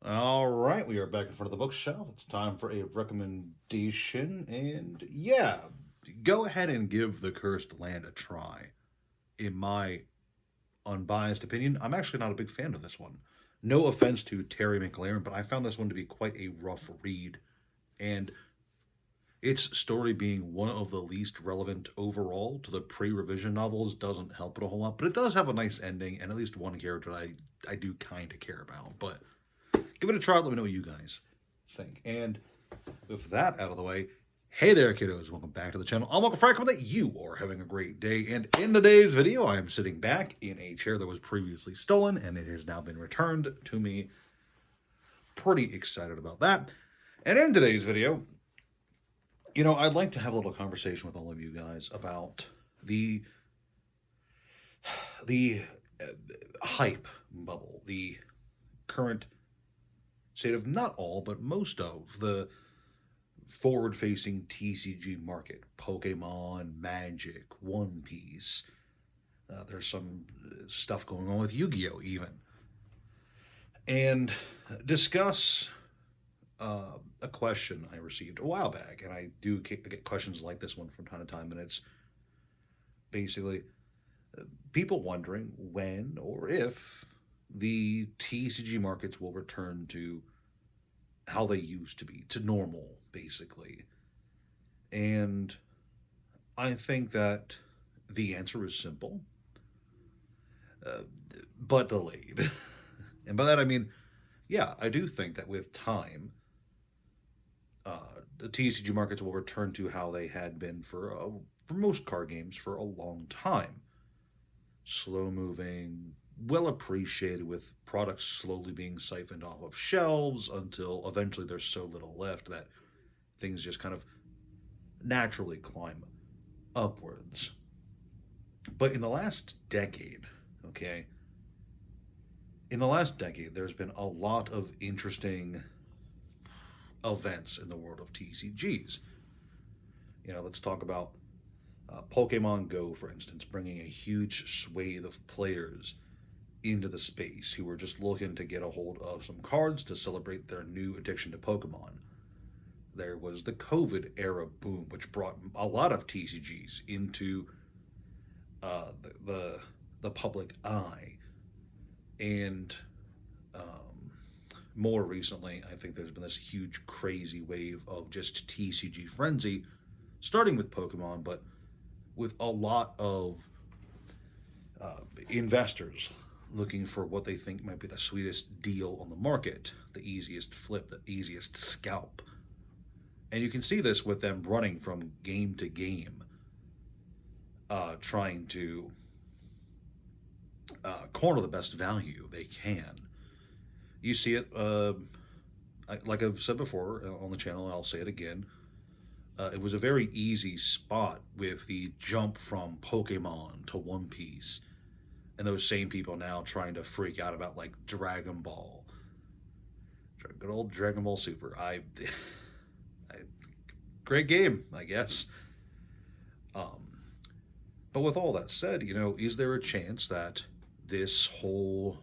All right, we are back in front of the bookshelf. It's time for a recommendation, and yeah, go ahead and give The Cursed Land a try. In my unbiased opinion, I'm actually not a big fan of this one. No offense to Terry McLaren, but I found this one to be quite a rough read, and its story being one of the least relevant overall to the pre-revision novels doesn't help it a whole lot. But it does have a nice ending and at least one character that I do kind of care about. But give it a try. Let me know what you guys think. And with that out of the way, hey there, kiddos. Welcome back to the channel. I'm Uncle Frank. Hope that you are having a great day. And in today's video, I am sitting back in a chair that was previously stolen, and it has now been returned to me. Pretty excited about that. And in today's video, I'd like to have a little conversation with all of you guys about the the hype bubble, the current state of not all, but most of the forward-facing TCG market. Pokemon, Magic, One Piece. There's some stuff going on with Yu-Gi-Oh! Even. And discuss a question I received a while back, and I do get questions like this one from time to time, and it's basically people wondering when or if the TCG markets will return to how they used to be, to normal, basically. And I think that the answer is simple, uh, but delayed. And by that I mean, yeah, I do think that with time, the TCG markets will return to how they had been for most card games for a long time. Slow moving, well appreciated, with products slowly being siphoned off of shelves until eventually there's so little left that things just kind of naturally climb upwards. But in the last decade, okay, in the last decade, there's been a lot of interesting events in the world of TCGs. Let's talk about Pokemon Go, for instance, bringing a huge swathe of players into the space who were just looking to get a hold of some cards to celebrate their new addiction to Pokemon. There was the COVID era boom, which brought a lot of TCGs into the public eye, and more recently, I think there's been this huge, crazy wave of just TCG frenzy, starting with Pokemon, but with a lot of investors looking for what they think might be the sweetest deal on the market, the easiest flip, the easiest scalp. And you can see this with them running from game to game, trying to corner the best value they can. You see it, like I've said before on the channel, and I'll say it again. It was a very easy spot with the jump from Pokemon to One Piece, and those same people now trying to freak out about like Dragon Ball, good old Dragon Ball Super. Great game, I guess. Um, but with all that said, is there a chance that this whole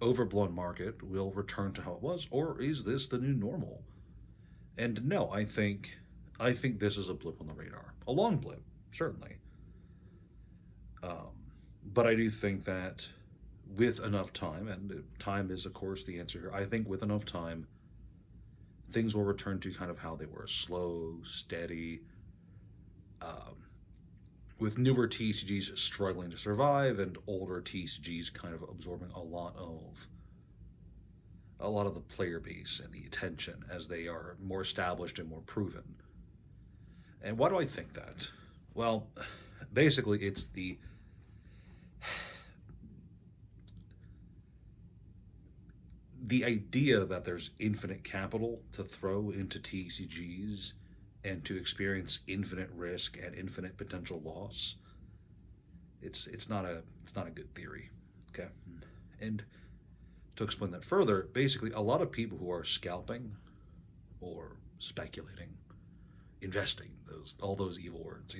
overblown market will return to how it was, or is this the new normal? And no, I think this is a blip on the radar, a long blip, certainly. Um, but I do think that with enough time, and time is of course the answer here. I think with enough time, things will return to kind of how they were, slow, steady. Um, with newer TCGs struggling to survive and older TCGs kind of absorbing a lot of the player base and the attention as they are more established and more proven. And why do I think that? Well, basically it's the idea that there's infinite capital to throw into TCGs and to experience infinite risk and infinite potential loss. It's not a good theory. Okay, and to explain that further, basically a lot of people who are scalping or speculating, investing, those all those evil words,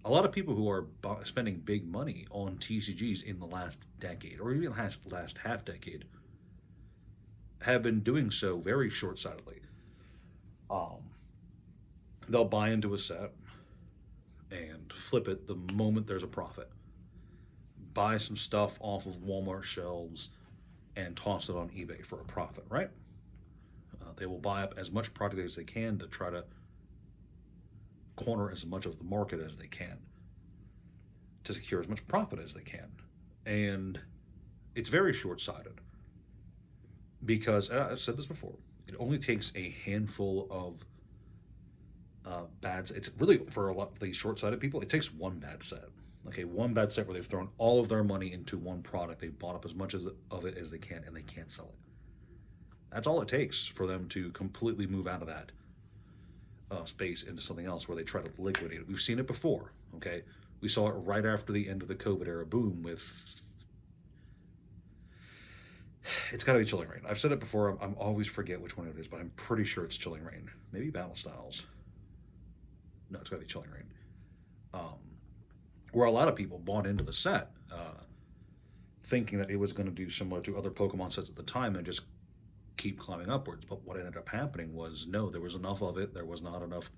A lot of people who are spending big money on TCGs in the last decade, or even last half decade, have been doing so very short sightedly. Um, they'll buy into a set and flip it the moment there's a profit. Buy some stuff off of Walmart shelves and toss it on eBay for a profit, right? They will buy up as much product as they can to try to corner as much of the market as they can to secure as much profit as they can. And it's very short sighted because, I've said this before, it only takes a handful of bad. It's really for a lot of these short-sighted people. It takes one bad set. Okay, one bad set where they've thrown all of their money into one product. They've bought up as much of it as they can, and they can't sell it. That's all it takes for them to completely move out of that space into something else where they try to liquidate it. We've seen it before. Okay, we saw it right after the end of the COVID era boom with. It's got to be Chilling Reign. I've said it before. I'm always forget which one it is, but I'm pretty sure it's Chilling Reign. Maybe Battle Styles. No, it's got to be Chilling Reign. Um, where a lot of people bought into the set, thinking that it was going to do similar to other Pokemon sets at the time and just keep climbing upwards. But what ended up happening was no, there was enough of it. There was not enough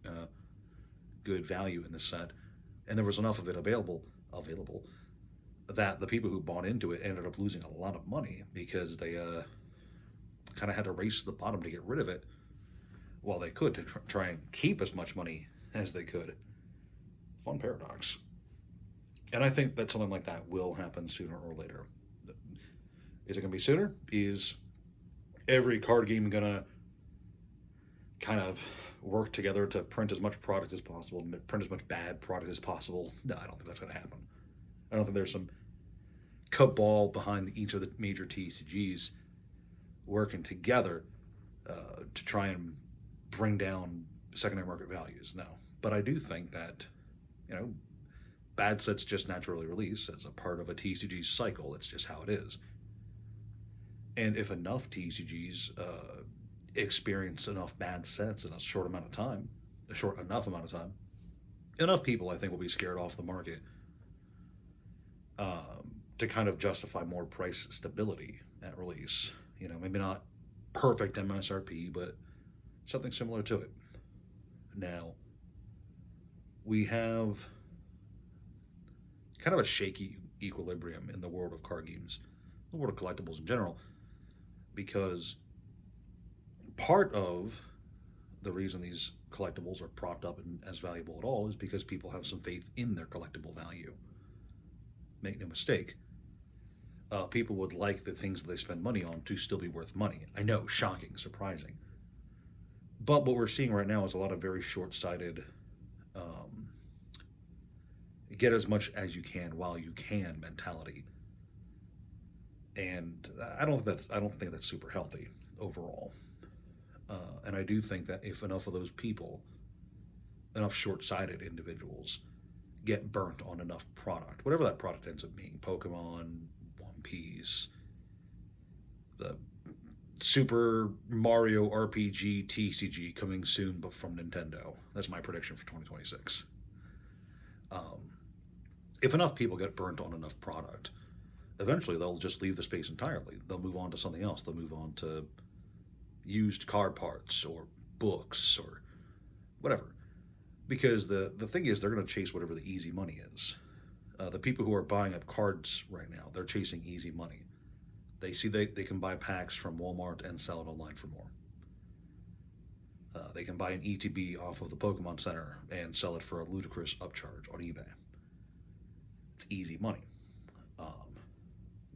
good value in the set, and there was enough of it available that the people who bought into it ended up losing a lot of money because they kind of had to race to the bottom to get rid of it while they could to try and keep as much money as they could. Fun paradox. And I think that something like that will happen sooner or later. Is it going to be sooner? Is every card game going to kind of work together to print as much product as possible, print as much bad product as possible? No, I don't think that's going to happen. I don't think there's some cabal behind each of the major TCGs working together to try and bring down secondary market values. No, but I do think that, you know, bad sets just naturally release as a part of a TCG cycle. It's just how it is. And if enough TCGs experience enough bad sets in a short amount of time, a short enough amount of time, enough people I think will be scared off the market to kind of justify more price stability at release. You know, maybe not perfect MSRP, but something similar to it. Now, we have kind of a shaky equilibrium in the world of card games, the world of collectibles in general, because part of the reason these collectibles are propped up and as valuable at all is because people have some faith in their collectible value. Make no mistake, people would like the things that they spend money on to still be worth money. I know, shocking, surprising. But what we're seeing right now is a lot of very short-sighted, get as much as you can while you can mentality, and I don't think that's super healthy overall. And I do think that if enough of those people, enough short-sighted individuals, get burnt on enough product, whatever that product ends up being, Pokemon, One Piece, the Super Mario RPG TCG coming soon, but from Nintendo. That's my prediction for 2026. Um, if enough people get burnt on enough product, eventually they'll just leave the space entirely. They'll move on to something else. They'll move on to used card parts or books or whatever. Because the thing is, they're going to chase whatever the easy money is. The people who are buying up cards right now, they're chasing easy money. They see they can buy packs from Walmart and sell it online for more. They can buy an ETB off of the Pokemon Center and sell it for a ludicrous upcharge on eBay. It's easy money. Um,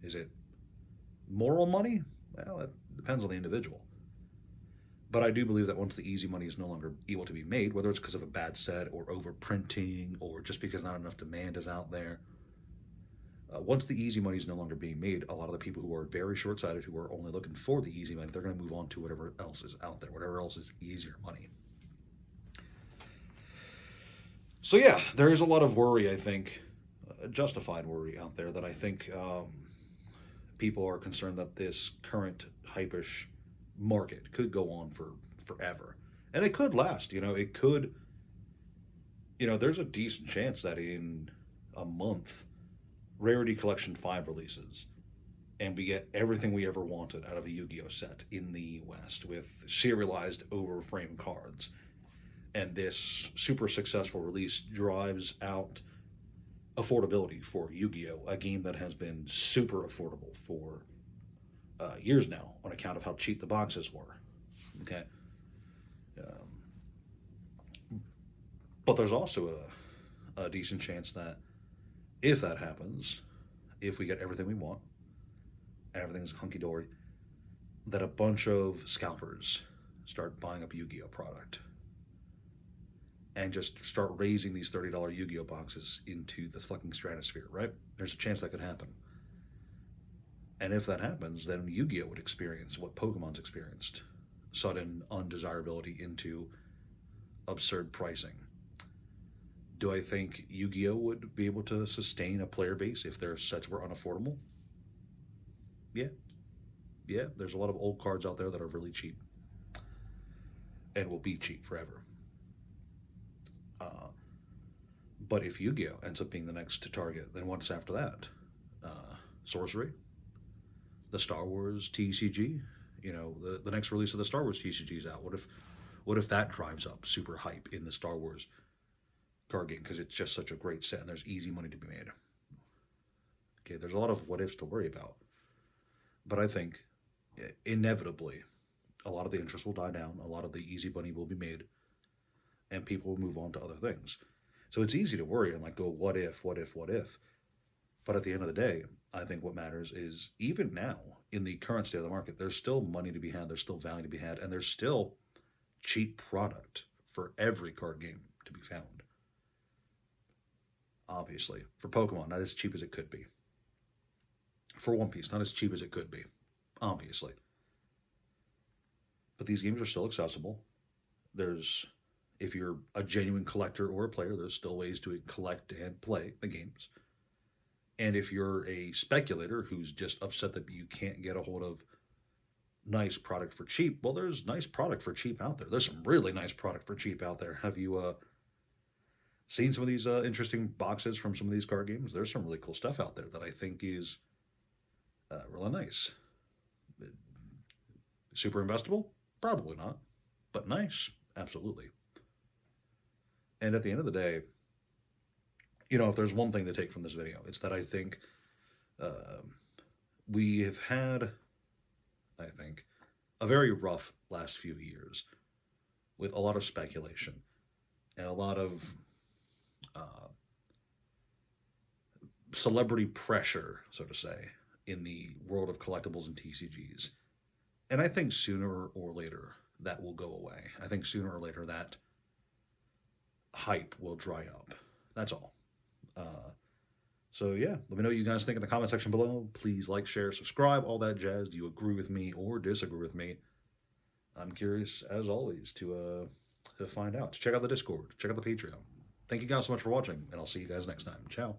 is it moral money? Well, it depends on the individual. But I do believe that once the easy money is no longer able to be made, whether it's because of a bad set or overprinting or just because not enough demand is out there, once the easy money is no longer being made, a lot of the people who are very short-sighted, who are only looking for the easy money, they're going to move on to whatever else is out there, whatever else is easier money. So yeah, there is a lot of worry, I think, justified worry out there that I think people are concerned that this current hypish market could go on for forever. And it could last, you know, it could there's a decent chance that in a month, Rarity Collection 5 releases, and we get everything we ever wanted out of a Yu Gi Oh set in the West with serialized over frame cards. And this super successful release drives out affordability for Yu Gi Oh! A game that has been super affordable for years now on account of how cheap the boxes were. Okay. Um, but there's also a decent chance that if that happens, if we get everything we want, and everything's hunky dory, that a bunch of scalpers start buying up Yu Gi Oh! Product and just start raising these $30 Yu Gi Oh! Boxes into the fucking stratosphere, right? There's a chance that could happen. And if that happens, then Yu Gi Oh! Would experience what Pokemon's experienced sudden undesirability into absurd pricing. Do I think Yu Gi Oh! Would be able to sustain a player base if their sets were unaffordable? Yeah, yeah. There's a lot of old cards out there that are really cheap and will be cheap forever. Uh, but if Yu Gi Oh! Ends up being the next to target, then what's after that? Sorcery, the Star Wars TCG. The next release of the Star Wars TCG is out. What if that drives up super hype in the Star Wars card game because it's just such a great set and there's easy money to be made. Okay, there's a lot of what ifs to worry about, but I think inevitably a lot of the interest will die down, a lot of the easy money will be made, and people will move on to other things. So it's easy to worry and like go, what if, what if, what if? But at the end of the day, I think what matters is even now, in the current state of the market, there's still money to be had, there's still value to be had, and there's still cheap product for every card game to be found. Obviously, for Pokemon, not as cheap as it could be. For One Piece, not as cheap as it could be. Obviously. But these games are still accessible. There's, if you're a genuine collector or a player, there's still ways to collect and play the games. And if you're a speculator who's just upset that you can't get a hold of nice product for cheap, well, there's nice product for cheap out there. There's some really nice product for cheap out there. Have you seen some of these interesting boxes from some of these card games? There's some really cool stuff out there that I think is really nice. Super investable? Probably not. But nice? Absolutely. And at the end of the day, if there's one thing to take from this video, it's that I think uh, we have had, I think, a very rough last few years with a lot of speculation and a lot of uh, celebrity pressure, so to say, in the world of collectibles and TCGs. And I think sooner or later that will go away. I think sooner or later that hype will dry up. That's all. Uh, so yeah, let me know what you guys think in the comment section below. Please like, share, subscribe, all that jazz. Do you agree with me or disagree with me? I'm curious, as always, to find out. Check out the Discord. Check out the Patreon. Thank you guys so much for watching, and I'll see you guys next time. Ciao.